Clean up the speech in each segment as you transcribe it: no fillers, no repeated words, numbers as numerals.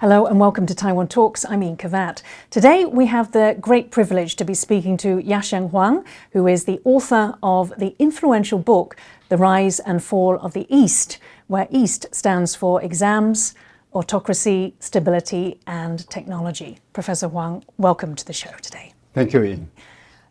Hello and welcome to Taiwan Talks. I'm Ian Kavat. Today we have the great privilege to be speaking to Yasheng Huang, who is the author of the influential book, The Rise and Fall of the East, where East stands for exams, autocracy, stability and technology. Professor Huang, welcome to the show today. Thank you, Ian.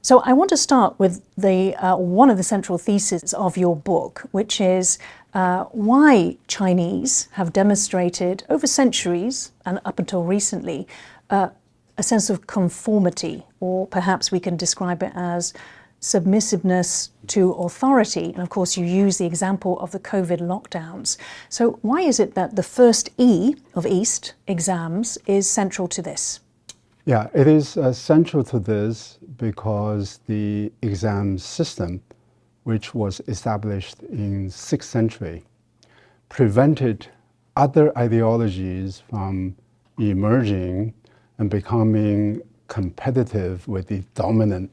So I want to start with the one of the central theses of your book, which is why Chinese have demonstrated over centuries and up until recently a sense of conformity, or perhaps we can describe it as submissiveness to authority. And of course, you use the example of the COVID lockdowns. So why is it that the first E of East, exams, is central to this? Yeah, it is central to this because the exam system, which was established in 6th century, prevented other ideologies from emerging and becoming competitive with the dominant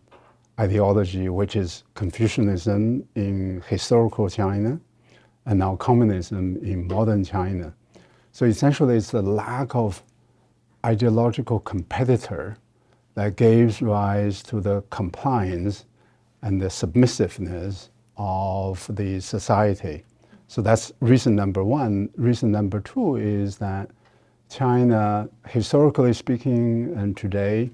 ideology, which is Confucianism in historical China and now communism in modern China. So essentially it's the lack of ideological competitor that gave rise to the compliance and the submissiveness of the society. So that's reason number one. Reason number two is that China, historically speaking and today,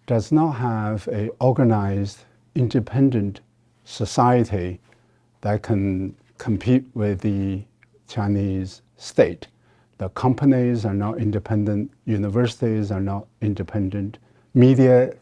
does not have an organized, independent society that can compete with the Chinese state. The companies are not independent, universities are not independent, media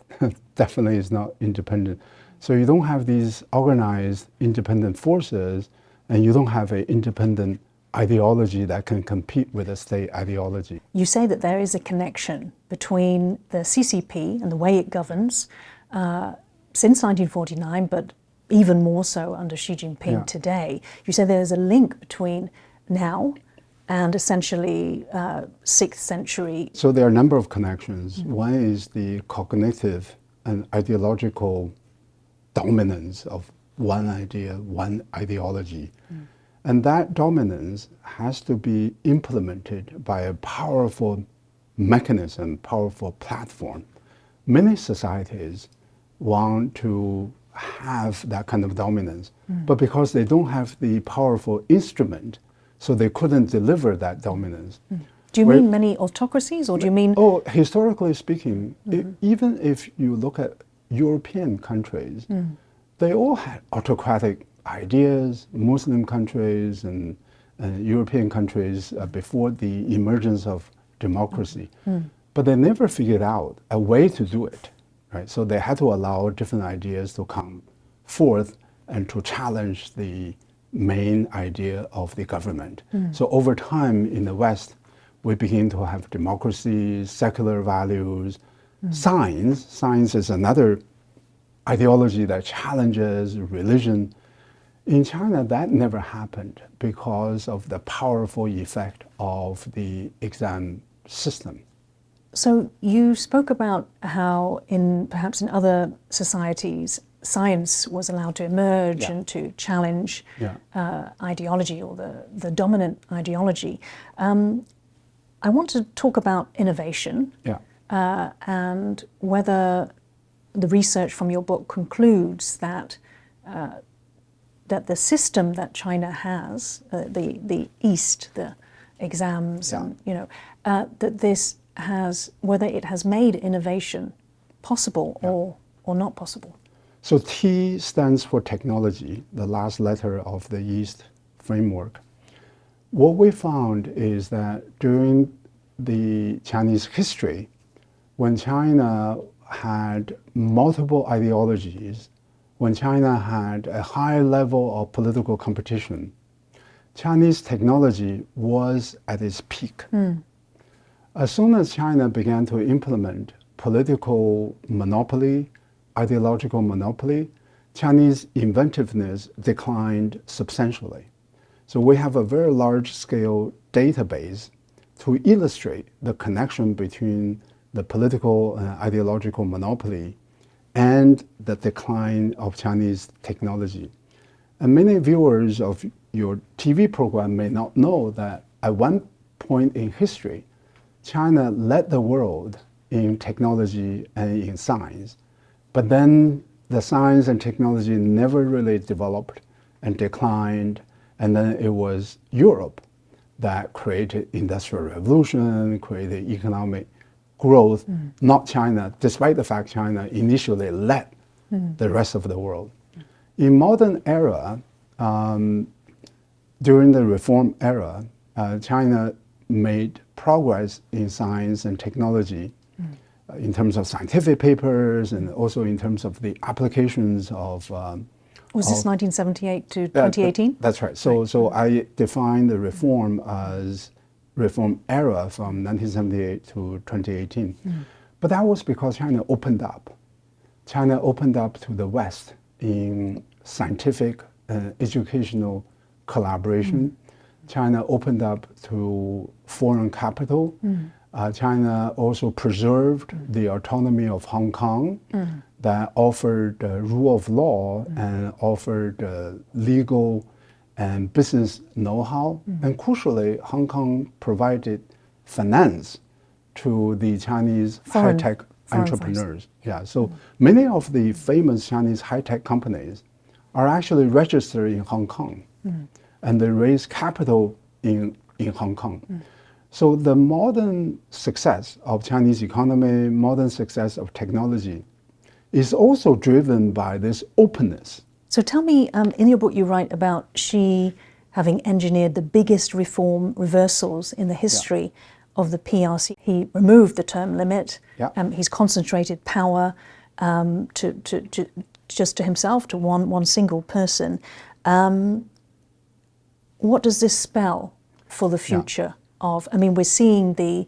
definitely is not independent. So you don't have these organized independent forces, and you don't have an independent ideology that can compete with the state ideology. You say that there is a connection between the CCP and the way it governs since 1949, but even more so under Xi Jinping today. You say there's a link between now and essentially 6th century. So there are a number of connections. One is the cognitive and ideological dominance of one idea, one ideology. And that dominance has to be implemented by a powerful mechanism, powerful platform. Many societies want to have that kind of dominance, but because they don't have the powerful instrument, so they couldn't deliver that dominance. Do you mean many autocracies, or do you mean? Oh, historically speaking, even if you look at European countries, they all had autocratic ideas, Muslim countries and European countries before the emergence of democracy. But they never figured out a way to do it, right? So they had to allow different ideas to come forth and to challenge the main idea of the government. So over time in the West, we begin to have democracy, secular values, science. Science is another ideology that challenges religion. In China, that never happened because of the powerful effect of the exam system. So you spoke about how perhaps in other societies, science was allowed to emerge and to challenge ideology, or the dominant ideology. I want to talk about innovation and whether the research from your book concludes that that the system that China has, the East, the exams, and that this has, whether it has made innovation possible or not possible. So T stands for technology, the last letter of the East framework. What we found is that during the Chinese history, when China had multiple ideologies, when China had a high level of political competition, Chinese technology was at its peak. As soon as China began to implement political monopoly, ideological monopoly, Chinese inventiveness declined substantially. So we have a very large-scale database to illustrate the connection between the political and ideological monopoly and the decline of Chinese technology. And many viewers of your TV program may not know that at one point in history, China led the world in technology and in science, but then the science and technology never really developed and declined, and then it was Europe that created industrial revolution, created economic growth, not China, despite the fact China initially led the rest of the world. In modern era, during the reform era, China made progress in science and technology in terms of scientific papers and also in terms of the applications of Was this 1978 to 2018? That's right. So I define the reform as reform era from 1978 to 2018. But that was because China opened up. China opened up to the West in scientific and educational collaboration. China opened up to foreign capital. China also preserved the autonomy of Hong Kong that offered rule of law and offered legal and business know-how. And crucially, Hong Kong provided finance to the Chinese high-tech entrepreneurs. Yeah, so many of the famous Chinese high-tech companies are actually registered in Hong Kong, and they raise capital in Hong Kong. So the modern success of Chinese economy, modern success of technology, is also driven by this openness. So tell me, in your book you write about Xi having engineered the biggest reform reversals in the history of the PRC. He removed the term limit. He's concentrated power to just to himself, to one single person. What does this spell for the future of? I mean, we're seeing the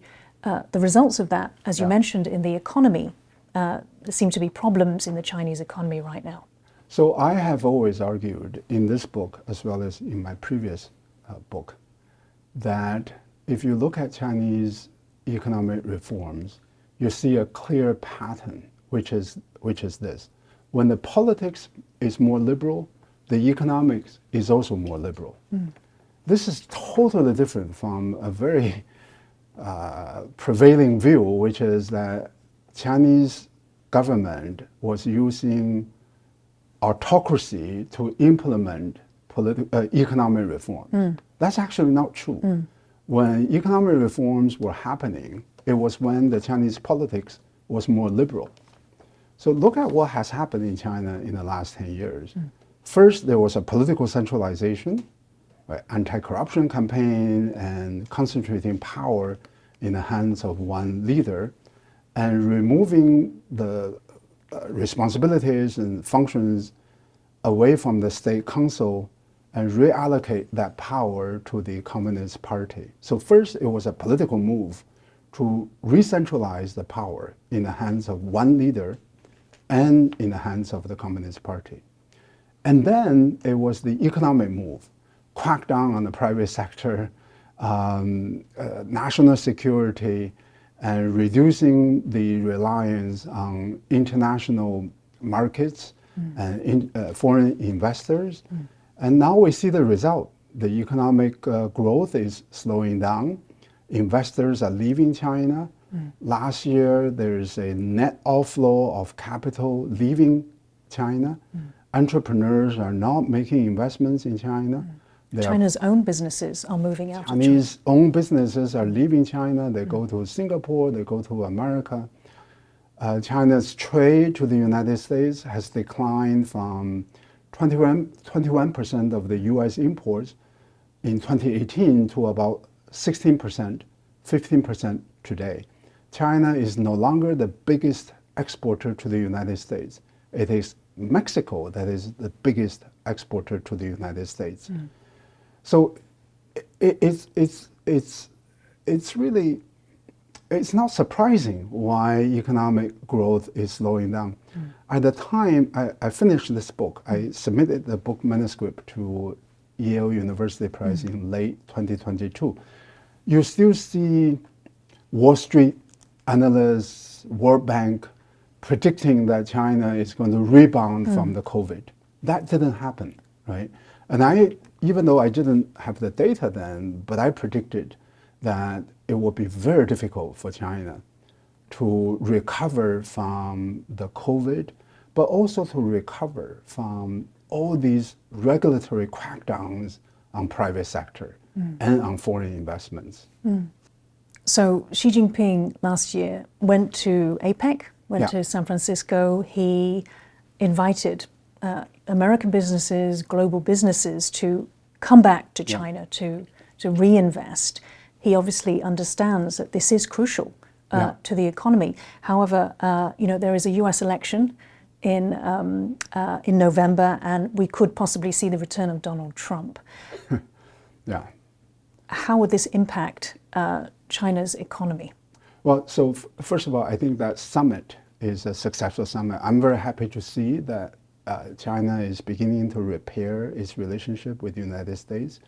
results of that, as you mentioned, in the economy. There seem to be problems in the Chinese economy right now. So I have always argued in this book, as well as in my previous book, that if you look at Chinese economic reforms, you see a clear pattern, which is this. When the politics is more liberal, the economics is also more liberal. This is totally different from a very prevailing view, which is that Chinese government was using autocracy to implement economic reform. That's actually not true. When economic reforms were happening, it was when the Chinese politics was more liberal. So look at what has happened in China in the last 10 years. First, there was a political centralization, right? Anti-corruption campaign and concentrating power in the hands of one leader, and removing the responsibilities and functions away from the state council and reallocate that power to the Communist Party. So first, it was a political move to re-centralize the power in the hands of one leader and in the hands of the Communist Party. And then it was the economic move, crack down on the private sector, national security, and reducing the reliance on international markets and foreign investors. And now we see the result. The economic growth is slowing down. Investors are leaving China. Last year, there's a net outflow of capital leaving China. Entrepreneurs are not making investments in China. China's own businesses are moving out of China. Chinese own businesses are leaving China. They go to Singapore, they go to America. China's trade to the United States has declined from 21% of the US imports in 2018 to about 16%, 15% today. China is no longer the biggest exporter to the United States. It is Mexico that is the biggest exporter to the United States. So it's really, it's not surprising why economic growth is slowing down. At the time I finished this book, I submitted the book manuscript to Yale University Press in late 2022. You still see Wall Street analysts, World Bank predicting that China is going to rebound from the COVID. That didn't happen, right? And even though I didn't have the data then, but I predicted that it will be very difficult for China to recover from the COVID, but also to recover from all these regulatory crackdowns on private sector and on foreign investments. So Xi Jinping last year went to APEC, went to San Francisco. He invited American businesses, global businesses to come back to China to reinvest. He obviously understands that this is crucial to the economy. However, there is a U.S. election in November, and we could possibly see the return of Donald Trump. How would this impact China's economy? Well, so first of all, I think that summit is a successful summit. I'm very happy to see that China is beginning to repair its relationship with the United States.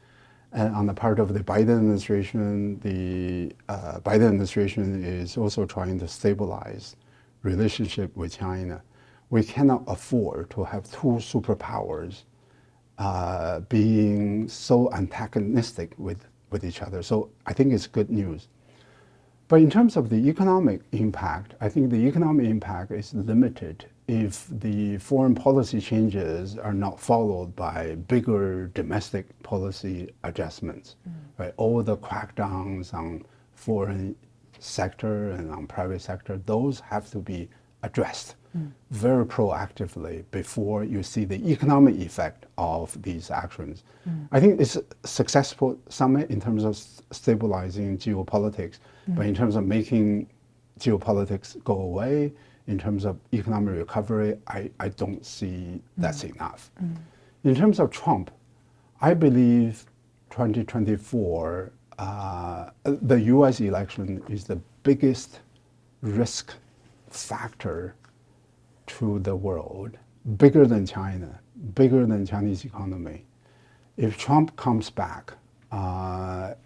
And on the part of the Biden administration, the Biden administration is also trying to stabilize relationship with China. We cannot afford to have two superpowers being so antagonistic with each other. So I think it's good news. But in terms of the economic impact, I think the economic impact is limited if the foreign policy changes are not followed by bigger domestic policy adjustments. Right? All the crackdowns on foreign sector and on private sector, those have to be addressed very proactively before you see the economic effect of these actions. I think it's a successful summit in terms of stabilizing geopolitics, but in terms of making geopolitics go away, in terms of economic recovery, I don't see that's enough. In terms of Trump, I believe 2024, the US election is the biggest risk factor to the world, bigger than China, bigger than Chinese economy. If Trump comes back, the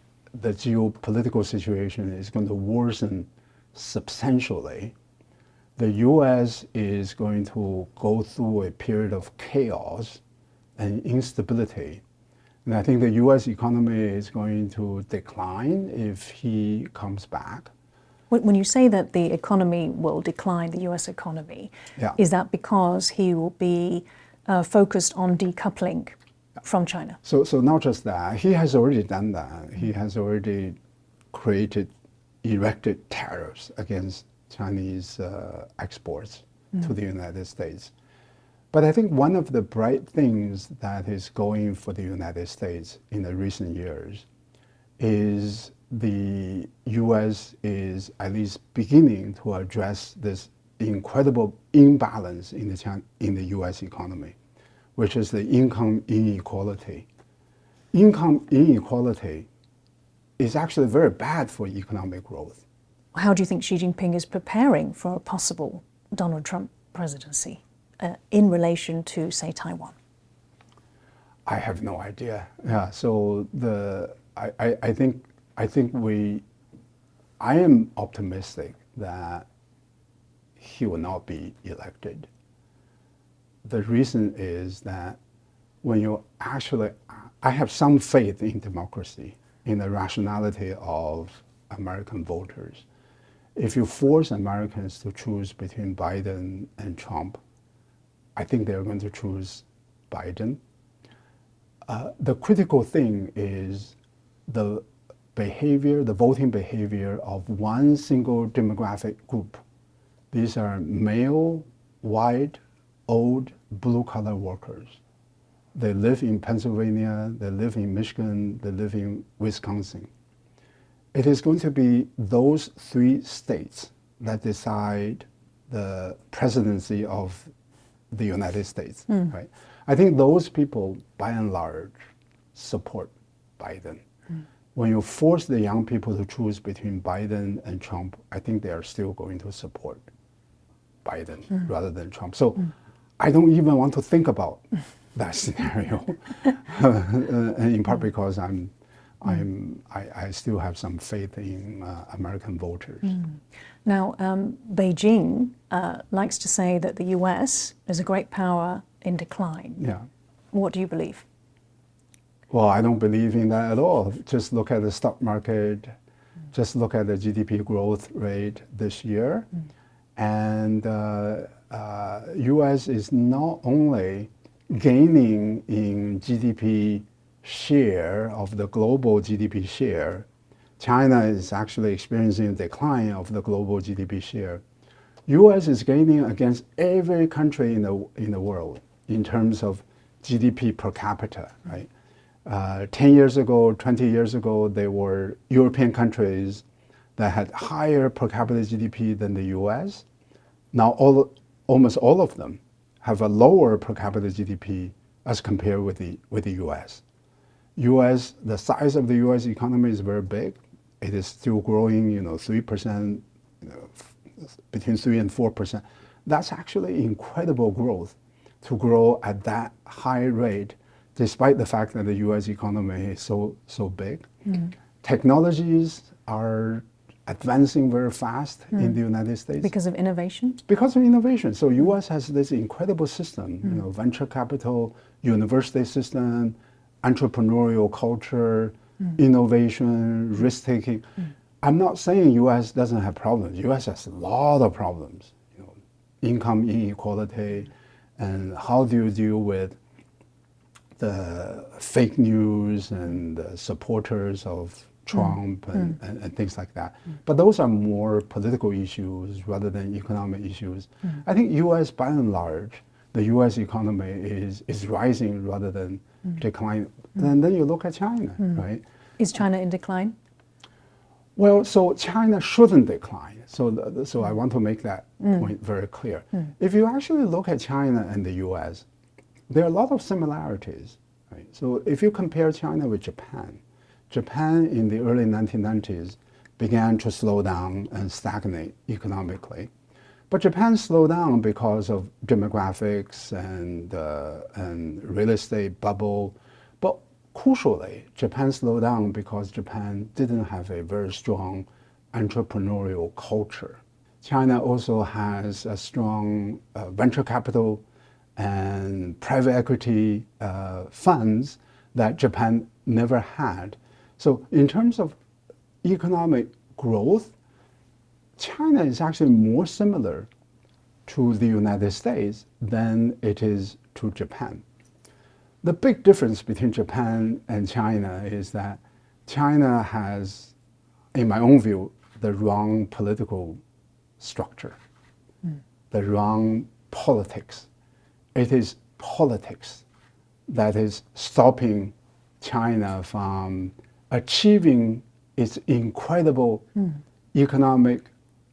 geopolitical situation is going to worsen substantially. The US is going to go through a period of chaos and instability. And I think the US economy is going to decline if he comes back. When you say that the economy will decline, the US economy, is that because he will be focused on decoupling from China? So not just that, he has already done that. He has already erected tariffs against Chinese exports to the United States. But I think one of the bright things that is going for the United States in the recent years is the US is at least beginning to address this incredible imbalance in the US economy, which is the income inequality. Income inequality is actually very bad for economic growth. How do you think Xi Jinping is preparing for a possible Donald Trump presidency in relation to, say, Taiwan? I have no idea. Yeah, so I am optimistic that he will not be elected. The reason is that I have some faith in democracy, in the rationality of American voters. If you force Americans to choose between Biden and Trump, I think they're going to choose Biden. The critical thing is the voting behavior of one single demographic group. These are male, white, old, blue-collar workers. They live in Pennsylvania, they live in Michigan, they live in Wisconsin. It is going to be those three states that decide the presidency of the United States, right? I think those people, by and large, support Biden. When you force the young people to choose between Biden and Trump, I think they are still going to support Biden rather than Trump. So I don't even want to think about that scenario, in part because I still have some faith in American voters. Now, Beijing likes to say that the US is a great power in decline. Yeah. What do you believe? Well, I don't believe in that at all. Just look at the stock market. Just look at the GDP growth rate this year. And U.S. is not only gaining in GDP share of the global GDP share, China is actually experiencing a decline of the global GDP share. U.S. is gaining against every country in the world in terms of GDP per capita, right? 10 years ago, 20 years ago, there were European countries that had higher per capita GDP than the U.S. Now almost all of them have a lower per capita GDP as compared with the U.S. The size of the U.S. economy is very big. It is still growing, 3%, between 3 and 4%. That's actually incredible growth to grow at that high rate, despite the fact that the U.S. economy is so big. Technologies are advancing very fast in the United States. Because of innovation? Because of innovation. So U.S. has this incredible system, venture capital, university system, entrepreneurial culture, innovation, risk-taking. I'm not saying U.S. doesn't have problems. U.S. has a lot of problems. Income inequality, and how do you deal with the fake news and the supporters of Trump and things like that. But those are more political issues rather than economic issues. I think U.S. by and large, the U.S. economy is rising rather than declining. And then you look at China, right? Is China in decline? Well, so China shouldn't decline. So I want to make that point very clear. If you actually look at China and the U.S., there are a lot of similarities, right? So if you compare China with Japan in the early 1990s began to slow down and stagnate economically. But Japan slowed down because of demographics and real estate bubble. But crucially, Japan slowed down because Japan didn't have a very strong entrepreneurial culture. China also has a strong venture capital and private equity funds that Japan never had. So in terms of economic growth, China is actually more similar to the United States than it is to Japan. The big difference between Japan and China is that China has, in my own view, the wrong political structure, the wrong politics. It is politics that is stopping China from achieving its incredible economic,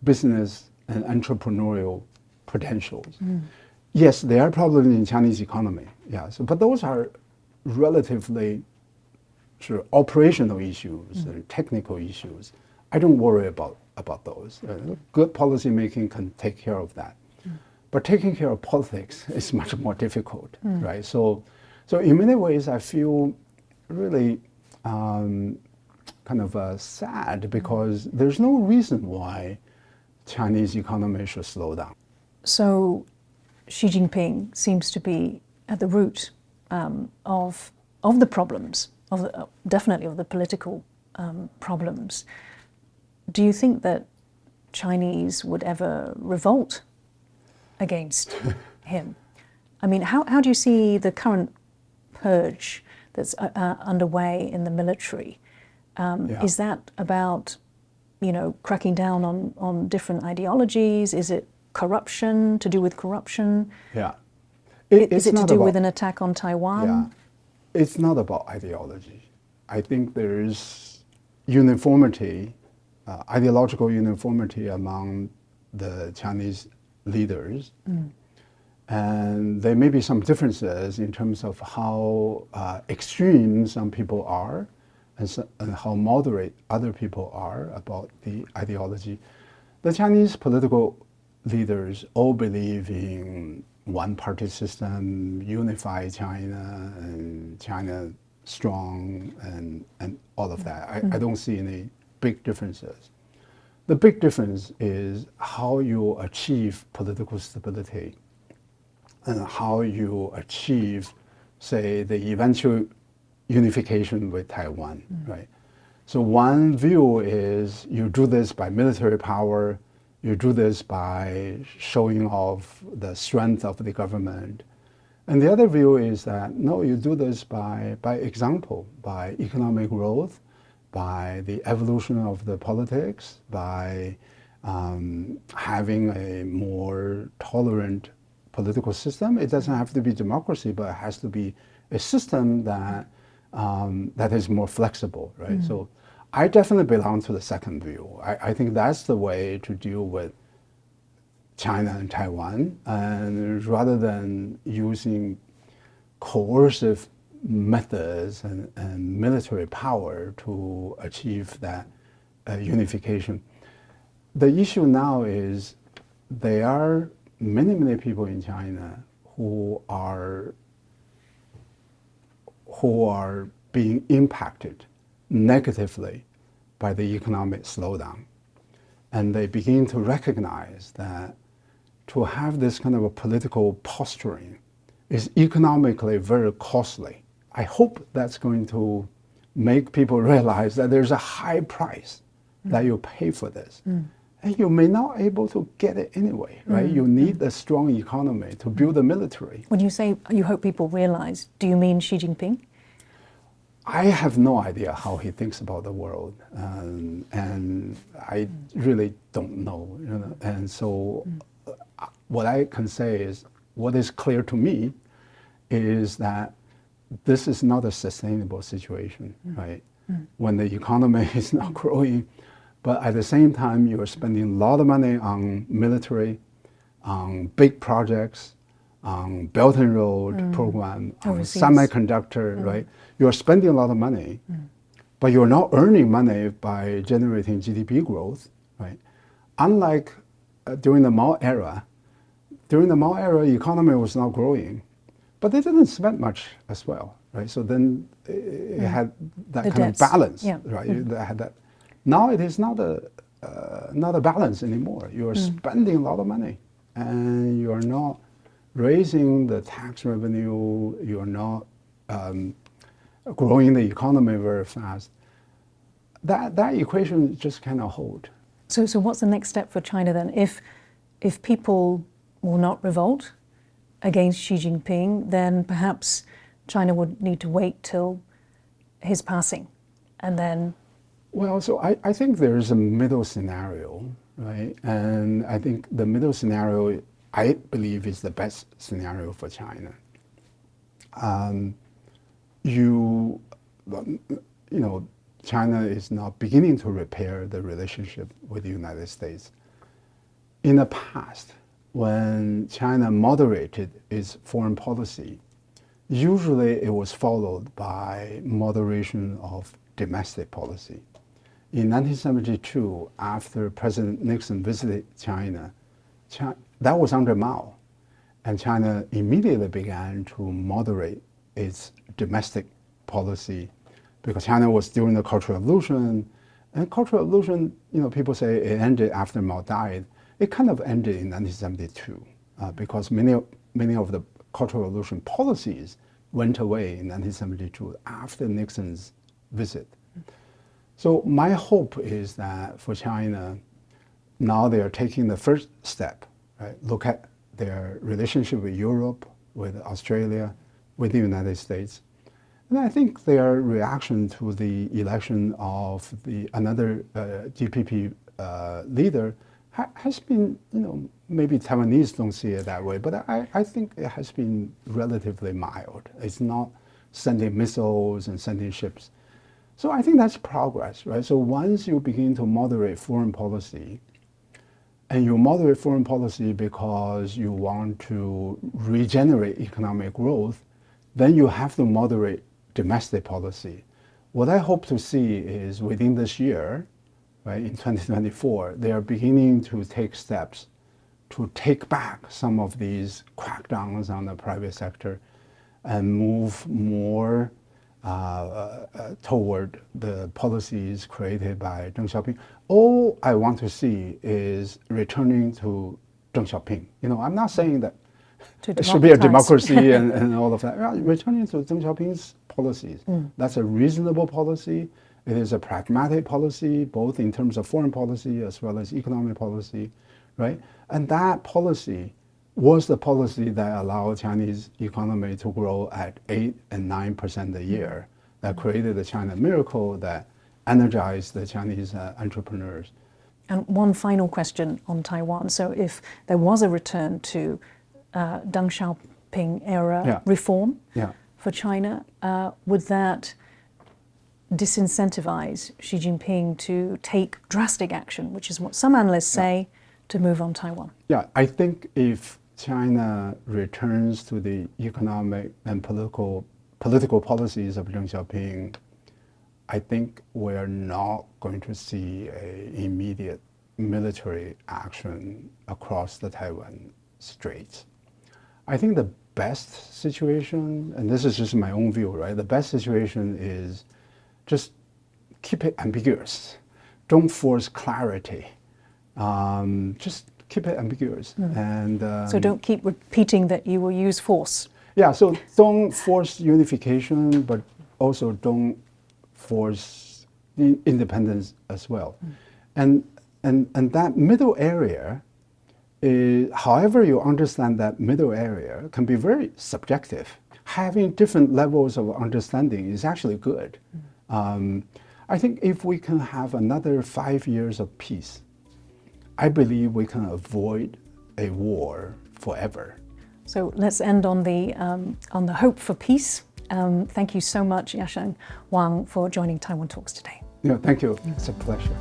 business, and entrepreneurial potentials. Yes, there are problems in Chinese economy, but those are relatively sort of operational issues and technical issues. I don't worry about those. Good policy making can take care of that. But taking care of politics is much more difficult, right? So in many ways, I feel really kind of sad because there's no reason why Chinese economy should slow down. So Xi Jinping seems to be at the root of the problems, definitely of the political problems. Do you think that Chinese would ever revolt against him? I mean, how do you see the current purge that's underway in the military? Is that about, cracking down on different ideologies? Is it corruption, to do with corruption? Yeah. Is it to do with an attack on Taiwan? Yeah. It's not about ideology. I think there is uniformity, ideological uniformity among the Chinese leaders. And there may be some differences in terms of how extreme some people are and how moderate other people are about the ideology. The Chinese political leaders all believe in one-party system, unify China, and China strong, and all of that. I don't see any big differences. The big difference is how you achieve political stability and how you achieve, say, the eventual unification with Taiwan, right? So one view is you do this by military power, you do this by showing off the strength of the government. And the other view is that, no, you do this by example, by economic growth, by the evolution of the politics, by having a more tolerant political system. It doesn't have to be democracy, but it has to be a system that that is more flexible, right? So I definitely belong to the second view. I think that's the way to deal with China and Taiwan, and rather than using coercive methods and military power to achieve that unification. The issue now is there are many people in China who are being impacted negatively by the economic slowdown. And they begin to recognize that to have this kind of a political posturing is economically very costly. I hope that's going to make people realize that there's a high price that you pay for this. And you may not be able to get it anyway, right? You need a strong economy to build a military. When you say you hope people realize, do you mean Xi Jinping? I have no idea how he thinks about the world, and I really don't know. You know? And so what I can say is, what is clear to me is that this is not a sustainable situation, right? When the economy is not growing, but at the same time, you're spending a lot of money on military, on big projects, on Belt and Road program, on Overseas. semiconductor, right? You're spending a lot of money, but you're not earning money by generating GDP growth, right? Unlike during the Mao era, economy was not growing, but they didn't spend much as well, right? So then it had that The kind debts. of balance, Yeah. right? It had that. Now it is not a balance anymore. You are spending a lot of money, and you are not raising the tax revenue. You are not growing the economy very fast. That equation just cannot hold. So what's the next step for China then? If people will not revolt against Xi Jinping, then perhaps China would need to wait till his passing, and then. Well, so I think there is a middle scenario, right? And I think the middle scenario, I believe, is the best scenario for China. China is now beginning to repair the relationship with the United States. In the past, when China moderated its foreign policy, usually it was followed by moderation of domestic policy. In 1972, after President Nixon visited China, that was under Mao, and China immediately began to moderate its domestic policy because China was during the Cultural Revolution, and Cultural Revolution, people say it ended after Mao died. It kind of ended in 1972 because many of the Cultural Revolution policies went away in 1972 after Nixon's visit. So my hope is that for China, now they are taking the first step, right? Look at their relationship with Europe, with Australia, with the United States. And I think their reaction to the election of another DPP leader has been, maybe Taiwanese don't see it that way, but I think it has been relatively mild. It's not sending missiles and sending ships. So I think that's progress, right? So once you begin to moderate foreign policy, and you moderate foreign policy because you want to regenerate economic growth, then you have to moderate domestic policy. What I hope to see is within this year, right, in 2024, they are beginning to take steps to take back some of these crackdowns on the private sector and move more toward the policies created by Deng Xiaoping. All I want to see is returning to Deng Xiaoping. I'm not saying that it should be a democracy and all of that. Returning to Deng Xiaoping's policies. That's a reasonable policy. It is a pragmatic policy, both in terms of foreign policy as well as economic policy, right? And that policy was the policy that allowed Chinese economy to grow at 8 and 9% a year, that created the China miracle, that energized the Chinese entrepreneurs. And one final question on Taiwan. So if there was a return to Deng Xiaoping era reform for China, would that disincentivize Xi Jinping to take drastic action, which is what some analysts say, to move on Taiwan? Yeah, I think if China returns to the economic and political policies of Deng Xiaoping, I think we're not going to see an immediate military action across the Taiwan Straits. I think the best situation, and this is just my own view, right? The best situation is just keep it ambiguous. Don't force clarity. Just keep it ambiguous. And so don't keep repeating that you will use force. Yeah, so don't force unification, but also don't force independence as well. And that middle area, however you understand that middle area, can be very subjective. Having different levels of understanding is actually good. I think if we can have another 5 years of peace, I believe we can avoid a war forever. So let's end on the hope for peace. Thank you so much, Yasheng Huang, for joining Taiwan Talks today. Yeah, thank you. It's a pleasure.